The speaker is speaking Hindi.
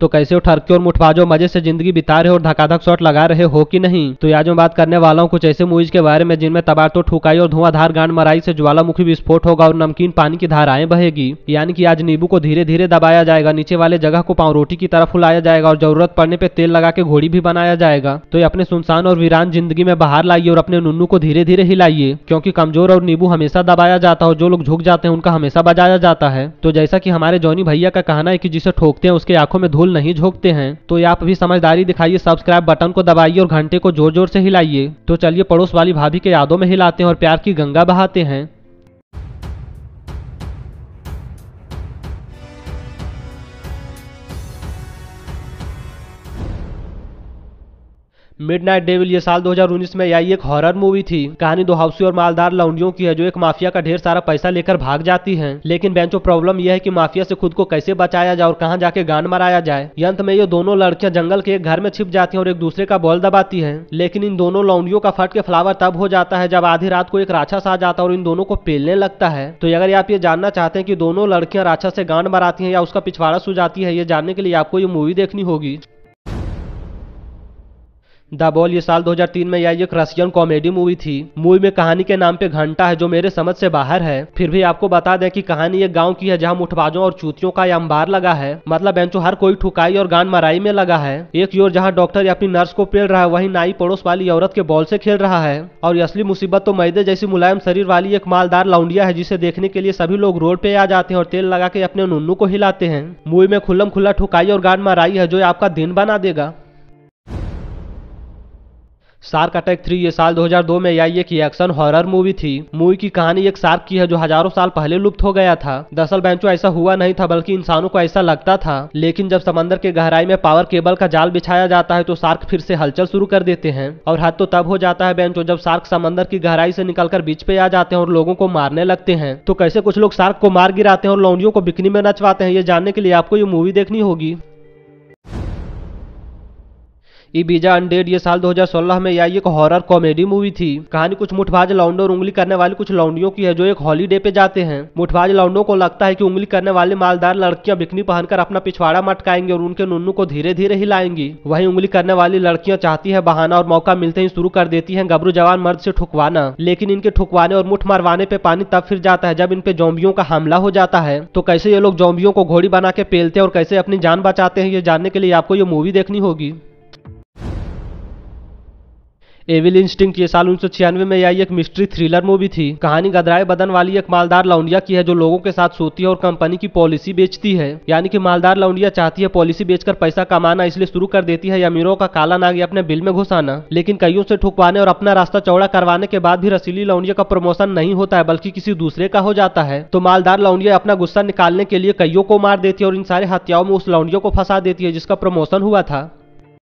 तो कैसे हो ठरके और मुठबाजो, मजे से जिंदगी बिता रहे हो और धकाधक शॉट लगा रहे हो कि नहीं। तो आज मैं बात करने वाला हूँ कुछ ऐसे मूवीज के बारे में जिनमें तबादो ठुकाई और धुआंधार गांड मराई से ज्वालामुखी विस्फोट होगा और नमकीन पानी की धाराएं बहेगी। यानी कि आज नींबू को धीरे धीरे दबाया जाएगा, नीचे वाले जगह को पाँव रोटी की तरफ फुलाया जाएगा और जरूरत पड़ने पर तेल लगा के घोड़ी भी बनाया जाएगा। तो ये अपने सुनसान और वीरान जिंदगी में बाहर लाइए और अपने नुन्नू को धीरे धीरे हिलाइए, क्योंकि कमजोर और नींबू हमेशा दबाया जाता है और जो लोग झुक जाते हैं उनका हमेशा बजाया जाता है। तो जैसा कि हमारे जॉनी भैया का कहना है कि जिसे ठोकते हैं उसके आंखों में धूल नहीं झोंकते हैं, तो आप भी समझदारी दिखाइए, सब्सक्राइब बटन को दबाइए और घंटे को जोर जोर से हिलाइए। तो चलिए पड़ोस वाली भाभी के यादों में हिलाते हैं और प्यार की गंगा बहाते हैं। मिडनाइट डेविल ये साल 2019 में आई एक हॉरर मूवी थी। कहानी दो हौसी और मालदार लौंडियों की है जो एक माफिया का ढेर सारा पैसा लेकर भाग जाती हैं। लेकिन बेंचो प्रॉब्लम यह है कि माफिया से खुद को कैसे बचाया जाए और कहां जाके गांड मराया जाए। अंत में ये दोनों लड़कियां जंगल के एक घर में छिप जाती हैं और एक दूसरे का बॉल दबाती हैं। लेकिन इन दोनों लौंडियों का फट के फ्लावर तब हो जाता है जब आधी रात को एक राक्षस आ जाता है और इन दोनों को पेलने लगता है। तो अगर आप ये जानना चाहते हैं कि दोनों लड़कियां राक्षस से गांड मराती हैं या उसका पिछवाड़ा सुझाती है, ये जानने के लिए आपको ये मूवी देखनी होगी। द बॉल ये साल 2003 में आई एक रशियन कॉमेडी मूवी थी। मूवी में कहानी के नाम पे घंटा है जो मेरे समझ से बाहर है। फिर भी आपको बता दें कि कहानी एक गांव की है जहां मुठबाजों और चूतियों का अंबार लगा है। मतलब बेंचो हर कोई ठुकाई और गांड मराई में लगा है। एक ओर जहां डॉक्टर या अपनी नर्स को पेल रहा है, वहीं नाई पड़ोस वाली औरत के बॉल से खेल रहा है। और असली मुसीबत तो मैदे जैसी मुलायम शरीर वाली एक मालदार लौंडिया है जिसे देखने के लिए सभी लोग रोड पे आ जाते हैं और तेल लगा के अपने नुन्नू को हिलाते हैं। मूवी में खुल्लम खुल्ला ठुकाई और गांड मराई है जो आपका दिन बना देगा। शार्क अटैक 3 ये साल 2002 में आई एक एक्शन हॉरर मूवी थी। मूवी की कहानी एक शार्क की है जो हजारों साल पहले लुप्त हो गया था। दरअसल बेंचो ऐसा हुआ नहीं था, बल्कि इंसानों को ऐसा लगता था। लेकिन जब समंदर के गहराई में पावर केबल का जाल बिछाया जाता है तो शार्क फिर से हलचल शुरू कर देते हैं। और हद तो तब हो जाता है बेंचो जब शार्क समंदर की गहराई से निकलकर बीच पे आ जाते हैं और लोगों को मारने लगते हैं। तो कैसे कुछ लोग शार्क को मार गिराते हैं और लौंडियों को बिकनी में नचवाते हैं, ये जानने के लिए आपको ये मूवी देखनी होगी। इबीजा अनडेड ये साल 2016 में आई एक हॉरर कॉमेडी मूवी थी। कहानी कुछ मुठबाज लौंडों और उंगली करने वाली कुछ लौंडियों की है जो एक हॉलीडे पे जाते हैं। मुठबाज लौंडों को लगता है कि उंगली करने वाले मालदार लड़कियां बिकनी पहनकर अपना पिछवाड़ा मटकाएंगे और उनके नुन्नू को धीरे धीरे हिलाएंगी। वहीं उंगली करने वाली लड़कियां चाहती है बहाना और मौका मिलते ही शुरू कर देती है गबरू जवान मर्द से ठुकवाना। लेकिन इनके ठुकवाने और मुठ मरवाने पे पानी तब फिर जाता है जब इन पे जोम्बियों का हमला हो जाता है। तो कैसे ये लोग जोम्बियों को घोड़ी बना के पेलते हैं और कैसे अपनी जान बचाते हैं, ये जानने के लिए आपको ये मूवी देखनी होगी। एविल इंस्टिंक्ट ये साल 1996 में आई एक मिस्ट्री थ्रिलर मूवी थी। कहानी गदराए बदन वाली एक मालदार लौंडिया की है जो लोगों के साथ सोती है और कंपनी की पॉलिसी बेचती है। यानी कि मालदार लौंडिया चाहती है पॉलिसी बेचकर पैसा कमाना, इसलिए शुरू कर देती है अमीरों का काला नाग अपने बिल में घुसाना। लेकिन कईयों से ठुकवाने और अपना रास्ता चौड़ा करवाने के बाद भी रसीली लौंडिया का प्रमोशन नहीं होता है, बल्कि किसी दूसरे का हो जाता है। तो मालदार लौंडिया अपना गुस्सा निकालने के लिए कईयों को मार देती है और इन सारे हत्याओं में उस लौंडिया को फंसा देती है जिसका प्रमोशन हुआ था।